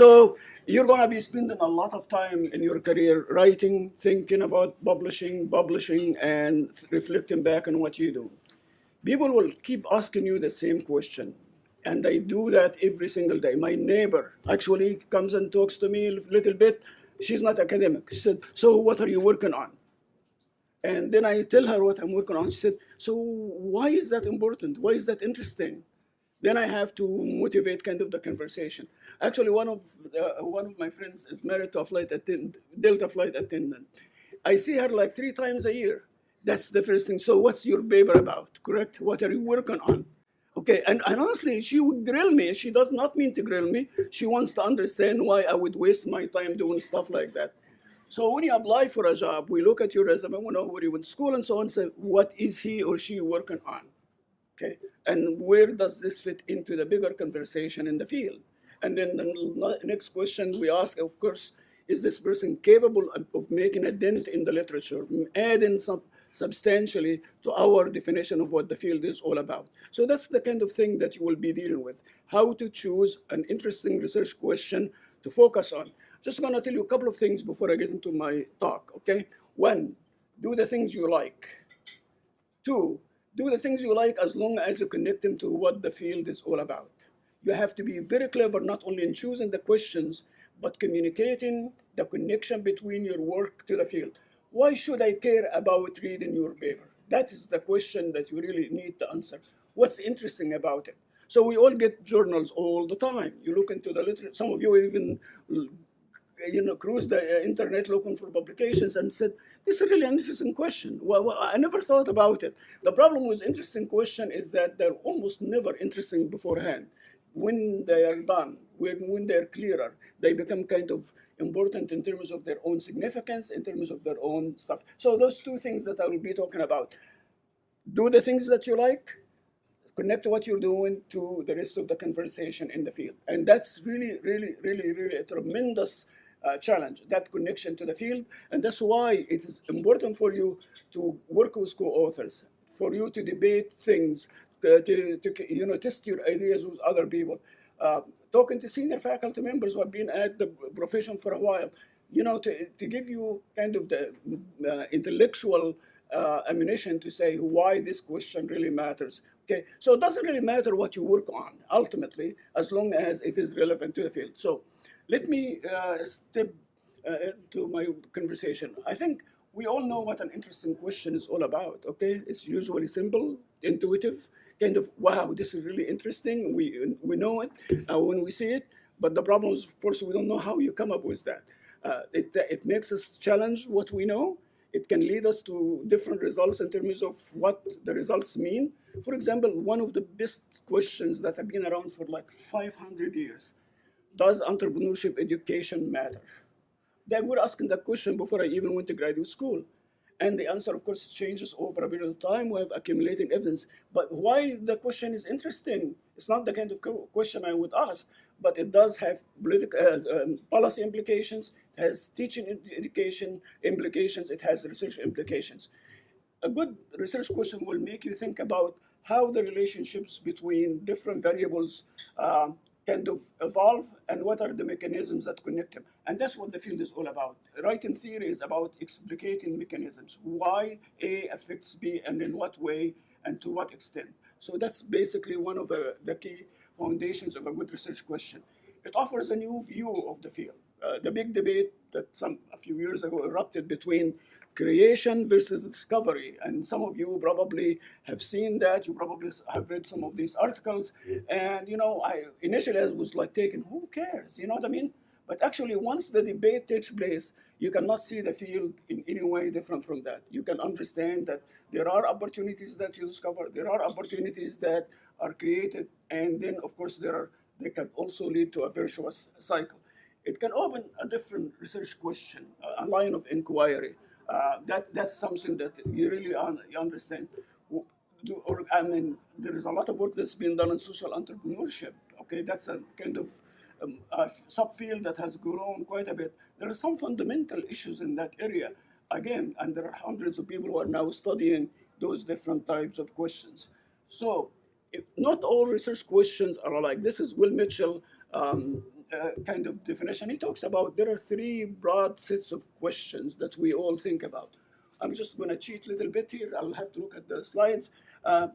So you're going to be spending a lot of time in your career writing, thinking about publishing, and reflecting back on what you do. People will keep asking you the same question. And I do that every single day. My neighbor actually comes and talks to me a little bit. She's not academic. She said, "So what are you working on?" And then I tell her what I'm working on. She said, "So why is that important? Why is that interesting?" Then I have to motivate kind of the conversation. Actually, one of my friends is married to a flight attendant, Delta flight attendant. I see her like 3 times a year. That's the first thing. So what's your paper about? Correct? What are you working on? Okay, and honestly, she would grill me. She does not mean to grill me. She wants to understand why I would waste my time doing stuff like that. So when you apply for a job, we look at your resume, we know where you went to school and so on, say, what is he or she working on? Okay, and where does this fit into the bigger conversation in the field? And then the next question we ask, of course, is this person capable of making a dent in the literature, adding some substantially to our definition of what the field is all about? So that's the kind of thing that you will be dealing with, how to choose an interesting research question to focus on. Just going to tell you a couple of things before I get into my talk, okay? One, do the things you like. Two, do the things you like as long as you connect them to what the field is all about. You have to be very clever, not only in choosing the questions, but communicating the connection between your work to the field. Why should I care about reading your paper? That is the question that you really need to answer. What's interesting about it? So we all get journals all the time. You look into the literature, some of you even cruise the internet looking for publications and said, this is really an interesting question. Well, I never thought about it. The problem with interesting question is that they're almost never interesting beforehand. When they are done, when they're clearer, they become kind of important in terms of their own significance, in terms of their own stuff. So those two things that I will be talking about. Do the things that you like, connect what you're doing to the rest of the conversation in the field. And that's really, really, really, really a tremendous challenge, that connection to the field. And that's why it is important for you to work with co-authors, for you to debate things, to test your ideas with other people. Talking to senior faculty members who have been at the profession for a while, to give you kind of the intellectual ammunition to say why this question really matters. Okay, so it doesn't really matter what you work on ultimately, as long as it is relevant to the field. So let me step into my conversation. I think we all know what an interesting question is all about. Okay, it's usually simple, intuitive, kind of wow, this is really interesting. We know it when we see it, but the problem is, of course, we don't know how you come up with that. It makes us challenge what we know. It can lead us to different results in terms of what the results mean. For example, one of the best questions that have been around for like 500 years, does entrepreneurship education matter? They were asking that question before I even went to graduate school. And the answer, of course, changes over a period of time. We have accumulating evidence. But why the question is interesting, it's not the kind of question I would ask, but it does have political policy implications, it has teaching education implications, it has research implications. A good research question will make you think about how the relationships between different variables kind of evolve and what are the mechanisms that connect them. And that's what the field is all about. Writing theory is about explicating mechanisms, why A affects B and in what way and to what extent. So that's basically one of the key foundations of a good research question. It offers a new view of the field. The big debate that a few years ago erupted between creation versus discovery. And some of you probably have seen that. You probably have read some of these articles. And, I initially was like taking, who cares? You know what I mean? But actually, once the debate takes place, you cannot see the field in any way different from that. You can understand that there are opportunities that you discover, there are opportunities that are created, and then, of course, they can also lead to a virtuous cycle. It can open a different research question, a line of inquiry. That's something that you really you understand. There is a lot of work that's been done in social entrepreneurship. Okay, that's a kind of a subfield that has grown quite a bit. There are some fundamental issues in that area, again, and there are hundreds of people who are now studying those different types of questions. So, not all research questions are alike. This is Will Mitchell kind of definition. He talks about there are three broad sets of questions that we all think about. I'm just going to cheat a little bit here. I'll have to look at the slides.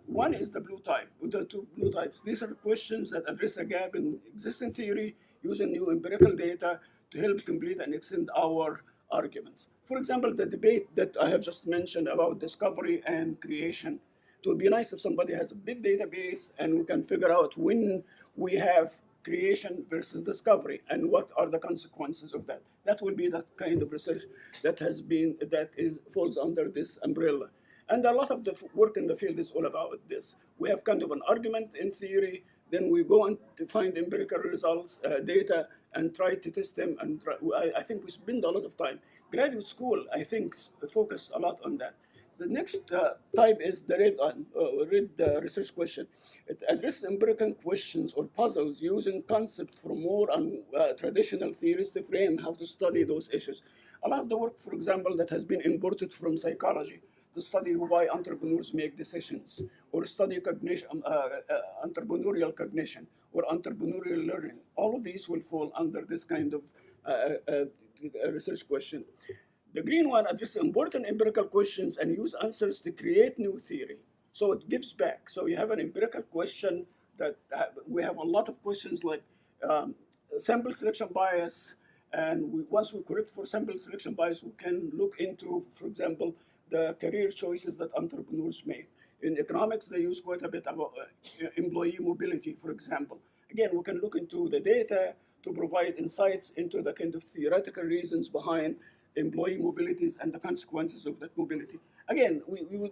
One is the blue type, the two blue types. These are questions that address a gap in existing theory using new empirical data to help complete and extend our arguments. For example, the debate that I have just mentioned about discovery and creation. It would be nice if somebody has a big database and we can figure out when we have creation versus discovery and what are the consequences of that. That would be the kind of research that falls under this umbrella. And a lot of the work in the field is all about this. We have kind of an argument in theory, then we go on to find empirical results, data, and try to test them. And I think we spend a lot of time. Graduate school, I think, focus a lot on that. The next type is the red research question. It addresses empirical questions or puzzles using concepts from more traditional theories to frame how to study those issues. A lot of the work, for example, that has been imported from psychology to study why entrepreneurs make decisions, or study cognition, entrepreneurial cognition, or entrepreneurial learning. All of these will fall under this kind of research question. The green one addresses important empirical questions and use answers to create new theory. So it gives back. So you have an empirical question that we have a lot of questions like sample selection bias. And once we correct for sample selection bias, we can look into, for example, the career choices that entrepreneurs make. In economics, they use quite a bit about employee mobility, for example. Again, we can look into the data to provide insights into the kind of theoretical reasons behind employee mobilities and the consequences of that mobility. Again,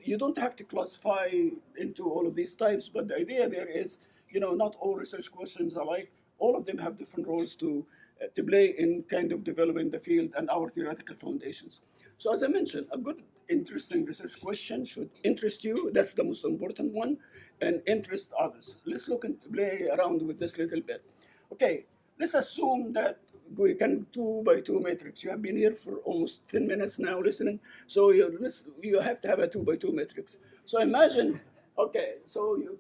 you don't have to classify into all of these types, but the idea there is, not all research questions are alike. All of them have different roles to play in kind of developing the field and our theoretical foundations. So as I mentioned, a good, interesting research question should interest you. That's the most important one, and interest others. Let's look and play around with this little bit. Okay, let's assume that we can 2 by 2 matrix. You have been here for almost 10 minutes now listening. So you have to have a 2 by 2 matrix. So imagine, okay, so you're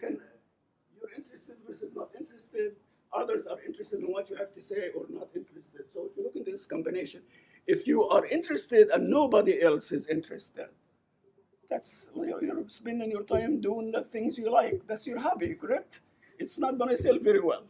interested versus not interested. Others are interested in what you have to say or not interested. So if you look at this combination, if you are interested and nobody else is interested, that's, you're spending your time doing the things you like. That's your hobby, correct? It's not going to sell very well.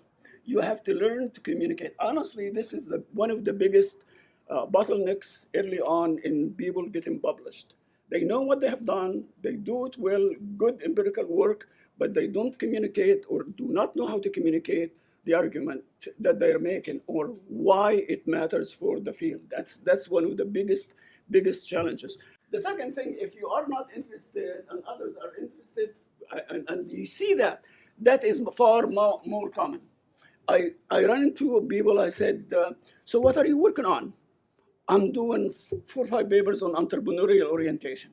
You have to learn to communicate. Honestly, this is one of the biggest bottlenecks early on in people getting published. They know what they have done, they do it well, good empirical work, but they don't communicate or do not know how to communicate the argument that they're making or why it matters for the field. That's one of the biggest challenges. The second thing, if you are not interested and others are interested, and you see that is far more common. I ran into people, I said, so what are you working on? I'm doing 4 or 5 papers on entrepreneurial orientation.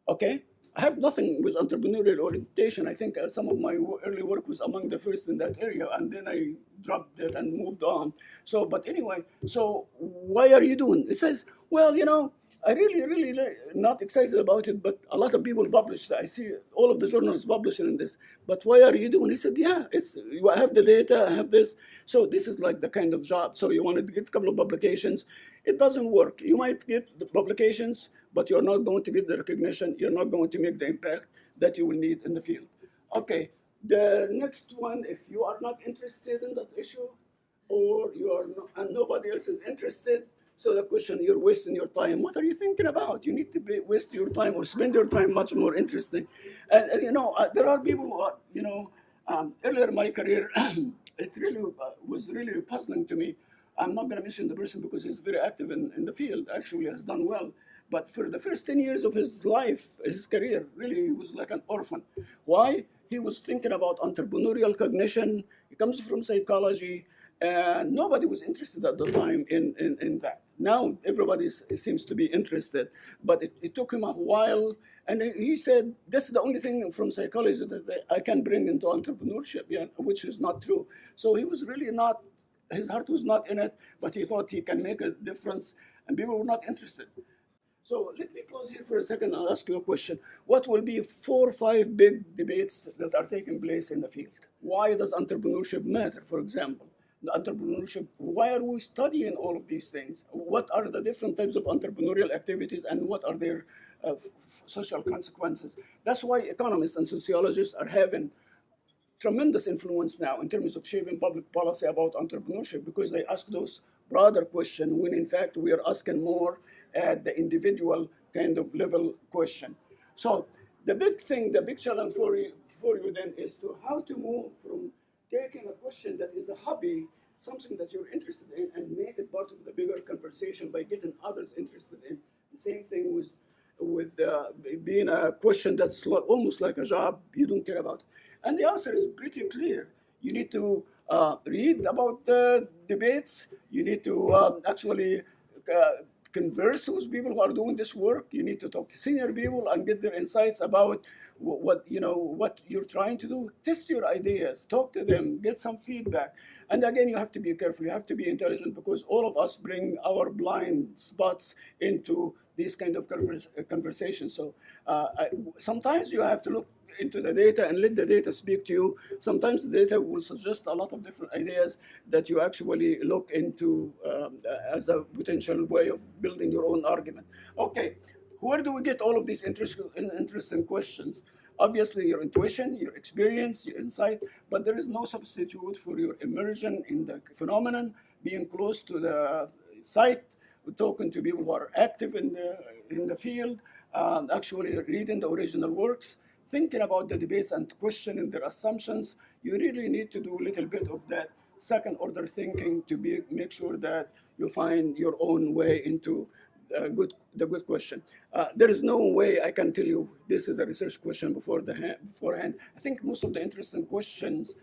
Okay? I have nothing with entrepreneurial orientation. I think some of my early work was among the first in that area, and then I dropped it and moved on. So, but anyway, so why are you doing? It says, well, I really not excited about it, but a lot of people publish. I see all of the journals publishing in this. But why are you doing? He said, yeah, I have the data, I have this. So this is like the kind of job. So you want to get a couple of publications. It doesn't work. You might get the publications, but you're not going to get the recognition. You're not going to make the impact that you will need in the field. Okay, the next one, if you are not interested in that issue, or you are not, and nobody else is interested, so the question, you're wasting your time. What are you thinking about? You need to waste your time or spend your time much more interesting. And there are people who are, earlier in my career, it really was really puzzling to me. I'm not going to mention the person because he's very active in the field, actually has done well. But for the first 10 years of his life, his career, really, he was like an orphan. Why? He was thinking about entrepreneurial cognition. He comes from psychology. And nobody was interested at the time in that. Now everybody seems to be interested, but it took him a while. And he said, that's the only thing from psychology that I can bring into entrepreneurship, which is not true. So he was really not, his heart was not in it, but he thought he can make a difference, and people were not interested. So let me pause here for a second and ask you a question. What will be 4 or 5 big debates that are taking place in the field? Why does entrepreneurship matter, for example? entrepreneurship. Why are we studying all of these things? What are the different types of entrepreneurial activities and what are their social consequences? That's why economists and sociologists are having tremendous influence now in terms of shaping public policy about entrepreneurship, because they ask those broader questions when in fact we are asking more at the individual kind of level question. So the big thing, the big challenge for you then is to how to move from taking a question that is a hobby, something that you're interested in, and make it part of the bigger conversation by getting others interested in. The same thing with being a question that's almost like a job you don't care about. And the answer is pretty clear. You need to read about the debates. You need to actually converse with people who are doing this work. You need to talk to senior people and get their insights about what you're trying to do. Test your ideas, talk to them, get some feedback. And again, you have to be careful. You have to be intelligent, because all of us bring our blind spots into these kind of conversations. So sometimes you have to look into the data and let the data speak to you. Sometimes the data will suggest a lot of different ideas that you actually look into as a potential way of building your own argument. Okay, where do we get all of these interesting questions? Obviously, your intuition, your experience, your insight, but there is no substitute for your immersion in the phenomenon, being close to the site, talking to people who are active in the field, actually reading the original works, thinking about the debates and questioning their assumptions. You really need to do a little bit of that second order thinking to make sure that you find your own way into the good question. There is no way I can tell you this is a research question beforehand. I think most of the interesting questions,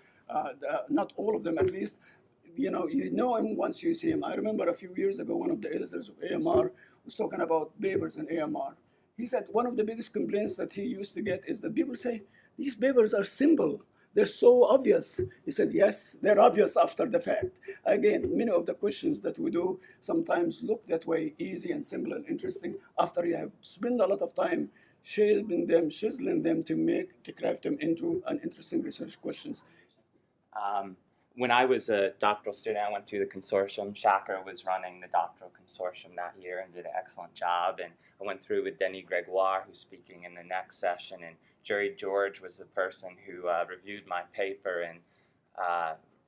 not all of them at least, you know him once you see him. I remember a few years ago, one of the editors of AMR was talking about papers in AMR. He said one of the biggest complaints that he used to get is that people say, these papers are simple. They're so obvious. He said, yes, they're obvious after the fact. Again, many of the questions that we do sometimes look that way, easy and simple and interesting, after you have spent a lot of time shaping them, chiseling them to craft them into an interesting research questions. When I was a doctoral student, I went through the consortium. Zahra was running the doctoral consortium that year and did an excellent job. And I went through with Denis Gregoire, who's speaking in the next session. And Jerry George was the person who reviewed my paper and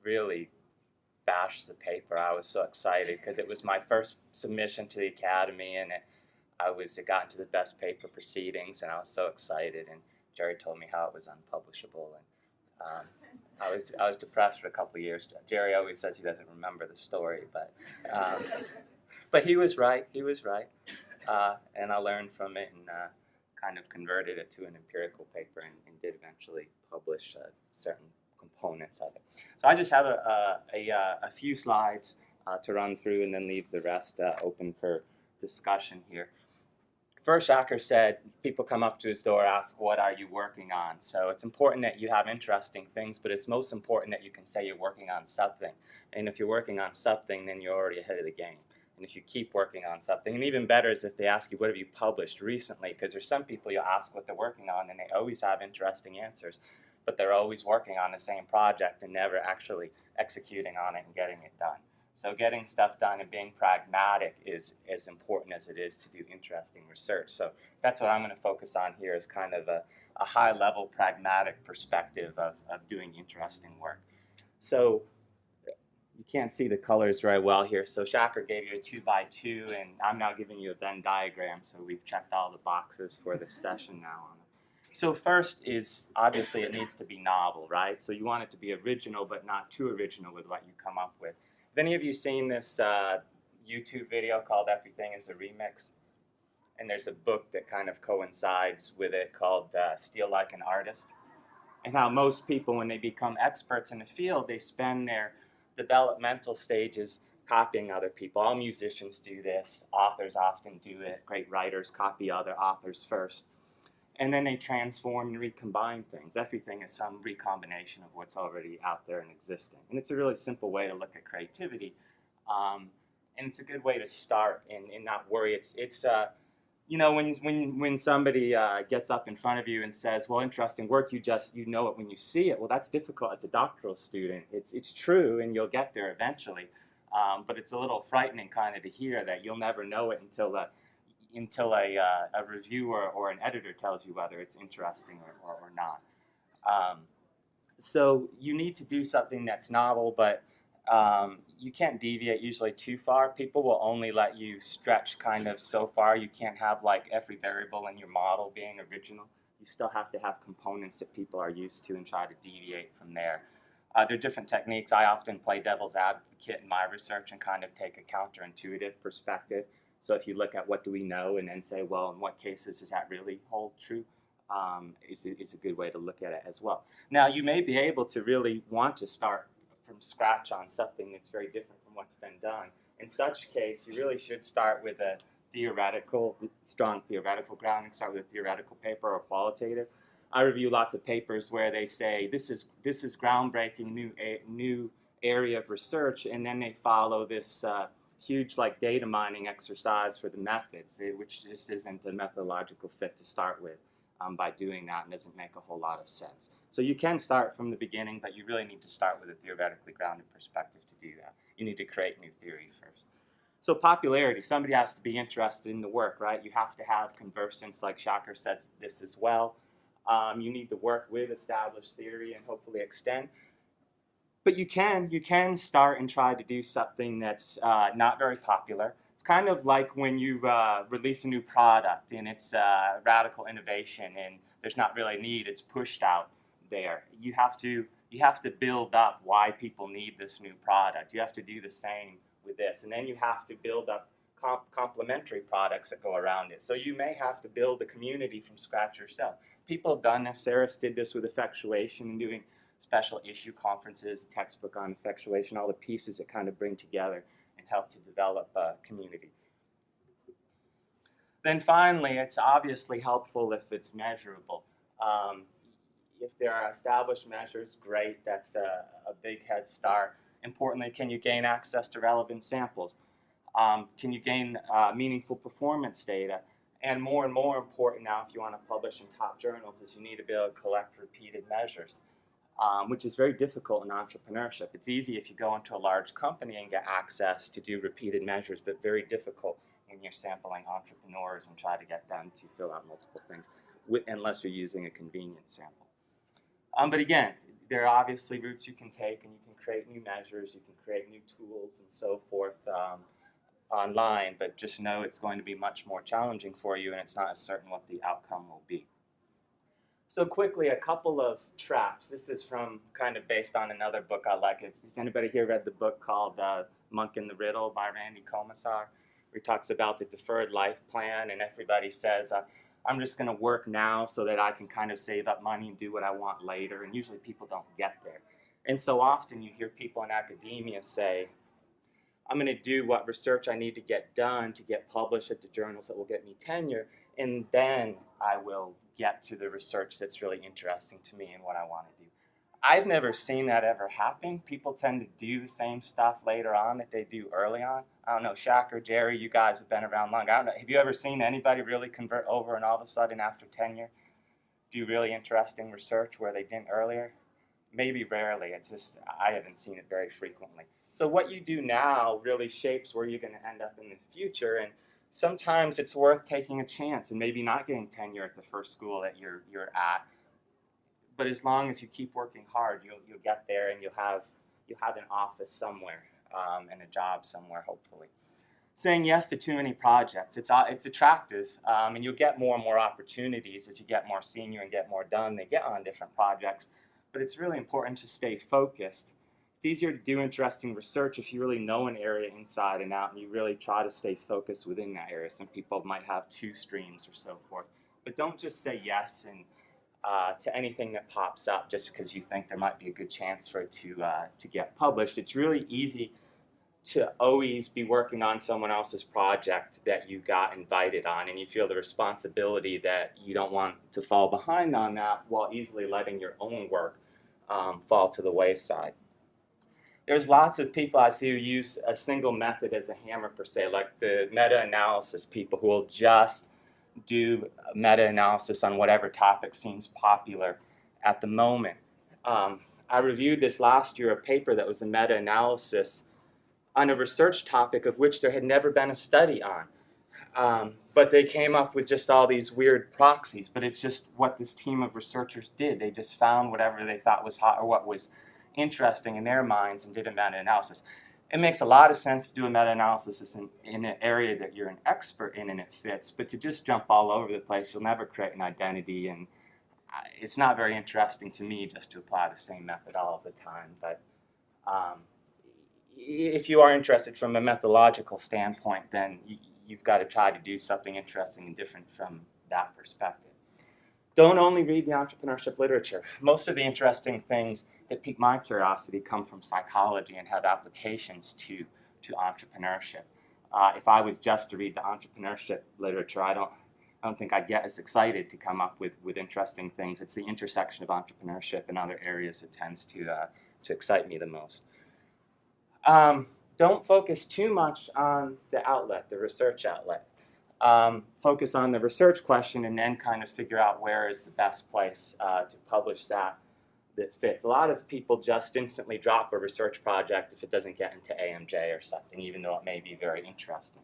really bashed the paper. I was so excited because it was my first submission to the Academy, and it got into the best paper proceedings, and I was so excited. And Jerry told me how it was unpublishable, and I was depressed for a couple of years. Jerry always says he doesn't remember the story, but he was right. He was right, and I learned from it and kind of converted it to an empirical paper and did eventually publish certain components of it. So I just have a few slides to run through and then leave the rest open for discussion here. First, Zahra said, people come up to his door, ask, what are you working on? So it's important that you have interesting things, but it's most important that you can say you're working on something. And if you're working on something, then you're already ahead of the game. And if you keep working on something, and even better is if they ask you, what have you published recently? Because there's some people you ask what they're working on, and they always have interesting answers, but they're always working on the same project and never actually executing on it and getting it done. So getting stuff done and being pragmatic is as important as it is to do interesting research. So that's what I'm going to focus on here, is kind of a high-level pragmatic perspective of doing interesting work. So you can't see the colors very well here. So Zahra gave you a 2x2, and I'm now giving you a Venn diagram. So we've checked all the boxes for this session now on it. So first is, obviously, it needs to be novel, right? So you want it to be original, but not too original with what you come up with. Have any of you seen this YouTube video called Everything is a Remix? And there's a book that kind of coincides with it called Steal Like an Artist. And how most people, when they become experts in the field, they spend their developmental stages copying other people. All musicians do this. Authors often do it. Great writers copy other authors first. And then they transform and recombine things. Everything is some recombination of what's already out there and existing. And it's a really simple way to look at creativity. And it's a good way to start and not worry. It's you know, when somebody gets up in front of you and says, well, interesting work, you know it when you see it. Well, that's difficult as a doctoral student. It's true, and you'll get there eventually. But it's a little frightening kind of to hear that you'll never know it until a reviewer or an editor tells you whether it's interesting or not. So you need to do something that's novel, but you can't deviate usually too far. People will only let you stretch kind of so far. You can't have like every variable in your model being original. You still have to have components that people are used to and try to deviate from there. There are different techniques. I often play devil's advocate in my research and kind of take a counterintuitive perspective. So if you look at what do we know and then say, well, in what cases does that really hold true, is a good way to look at it as well. Now, you may be able to really want to start from scratch on something that's very different from what's been done. In such case, you really should start with a strong theoretical grounding, start with a theoretical paper or qualitative. I review lots of papers where they say this is groundbreaking new area of research, and then they follow this huge like data mining exercise for the methods, which just isn't a methodological fit to start with. By doing that, and doesn't make a whole lot of sense. So you can start from the beginning, but you really need to start with a theoretically grounded perspective to do that. You need to create new theory first. So popularity, somebody has to be interested in the work, right? You have to have conversants, like Zahra said this as well. You need to work with established theory and hopefully extend. But you can start and try to do something that's not very popular. It's kind of like when you release a new product and it's radical innovation and there's not really a need, it's pushed out there. You have to build up why people need this new product. You have to do the same with this. And then you have to build up complementary products that go around it. So you may have to build a community from scratch yourself. People have done this. Sarah did this with effectuation and doing special issue conferences, a textbook on effectuation, all the pieces that kind of bring together and help to develop a community. Then finally, it's obviously helpful if it's measurable. If there are established measures, great, that's a big head start. Importantly, can you gain access to relevant samples? Can you gain meaningful performance data? And more important now, if you want to publish in top journals, is you need to be able to collect repeated measures. Which is very difficult in entrepreneurship. It's easy if you go into a large company and get access to do repeated measures, but very difficult when you're sampling entrepreneurs and try to get them to fill out multiple things, unless you're using a convenient sample. But again, there are obviously routes you can take, and you can create new measures, you can create new tools and so forth online, but just know it's going to be much more challenging for you, and it's not as certain what the outcome will be. So quickly, a couple of traps. This is from kind of based on another book I like. Has anybody here read the book called Monk and the Riddle by Randy Komisar, where he talks about the deferred life plan, and everybody says, I'm just going to work now so that I can kind of save up money and do what I want later, and usually people don't get there. And so often you hear people in academia say, I'm going to do what research I need to get done to get published at the journals that will get me tenure, and then I will get to the research that's really interesting to me and what I want to do. I've never seen that ever happen. People tend to do the same stuff later on that they do early on. I don't know, Shaq or Jerry, you guys have been around long. I don't know, have you ever seen anybody really convert over and all of a sudden after tenure do really interesting research where they didn't earlier? Maybe rarely. It's just, I haven't seen it very frequently. So what you do now really shapes where you're going to end up in the future, and sometimes it's worth taking a chance and maybe not getting tenure at the first school that you're at. But as long as you keep working hard, you'll get there, and you'll have an office somewhere and a job somewhere, hopefully. Saying yes to too many projects, it's attractive, and you'll get more and more opportunities as you get more senior and get more done. They get on different projects, but it's really important to stay focused. It's easier to do interesting research if you really know an area inside and out, and you really try to stay focused within that area. Some people might have 2 streams or so forth, but don't just say yes and to anything that pops up just because you think there might be a good chance for it to get published. It's really easy to always be working on someone else's project that you got invited on, and you feel the responsibility that you don't want to fall behind on that while easily letting your own work fall to the wayside. There's lots of people I see who use a single method as a hammer per se, like the meta-analysis people who will just do meta-analysis on whatever topic seems popular at the moment. I reviewed this last year, a paper that was a meta-analysis on a research topic of which there had never been a study on. But they came up with just all these weird proxies, but it's just what this team of researchers did. They just found whatever they thought was hot or what was interesting in their minds and did a meta-analysis. It makes a lot of sense to do a meta-analysis in an area that you're an expert in and it fits, but to just jump all over the place, you'll never create an identity, and it's not very interesting to me just to apply the same method all of the time. But if you are interested from a methodological standpoint, then you've got to try to do something interesting and different from that perspective. Don't only read the entrepreneurship literature. Most of the interesting things that pique my curiosity come from psychology and have applications to entrepreneurship. If I was just to read the entrepreneurship literature, I don't think I'd get as excited to come up with interesting things. It's the intersection of entrepreneurship and other areas that tends to excite me the most. Don't focus too much on the outlet, the research outlet. Focus on the research question and then kind of figure out where is the best place to publish that fits. A lot of people just instantly drop a research project if it doesn't get into AMJ or something, even though it may be very interesting.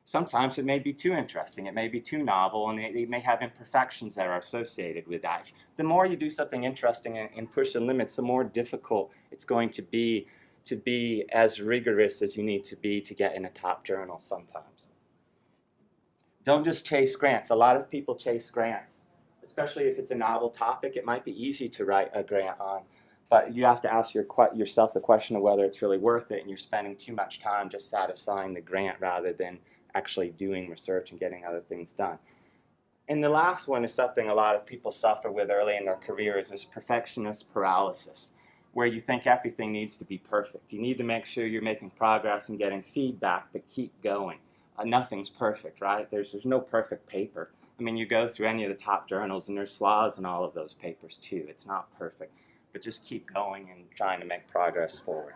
Sometimes it may be too interesting, it may be too novel, and it may have imperfections that are associated with that. The more you do something interesting and push the limits, the more difficult it's going to be as rigorous as you need to be to get in a top journal sometimes. Don't just chase grants. A lot of people chase grants, especially if it's a novel topic. It might be easy to write a grant on, but you have to ask yourself the question of whether it's really worth it, and you're spending too much time just satisfying the grant rather than actually doing research and getting other things done. And the last one is something a lot of people suffer with early in their careers, is perfectionist paralysis, where you think everything needs to be perfect. You need to make sure you're making progress and getting feedback, but keep going. Nothing's perfect, right? There's no perfect paper. I mean, you go through any of the top journals and there's flaws in all of those papers too. It's not perfect, but just keep going and trying to make progress forward.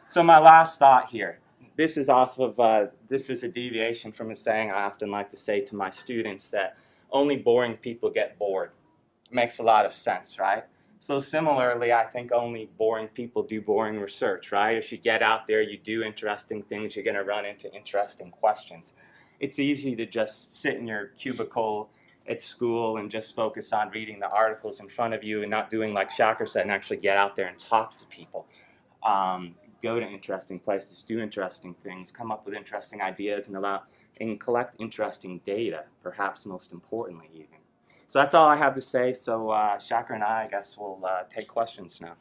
So my last thought here, this is a deviation from a saying I often like to say to my students, that only boring people get bored. It makes a lot of sense, right? So similarly, I think only boring people do boring research, right? If you get out there, you do interesting things, you're going to run into interesting questions. It's easy to just sit in your cubicle at school and just focus on reading the articles in front of you and not doing like Shaker said and actually get out there and talk to people. Go to interesting places, do interesting things, come up with interesting ideas, and collect interesting data, perhaps most importantly even. So that's all I have to say. So Shaker and I guess, will take questions now.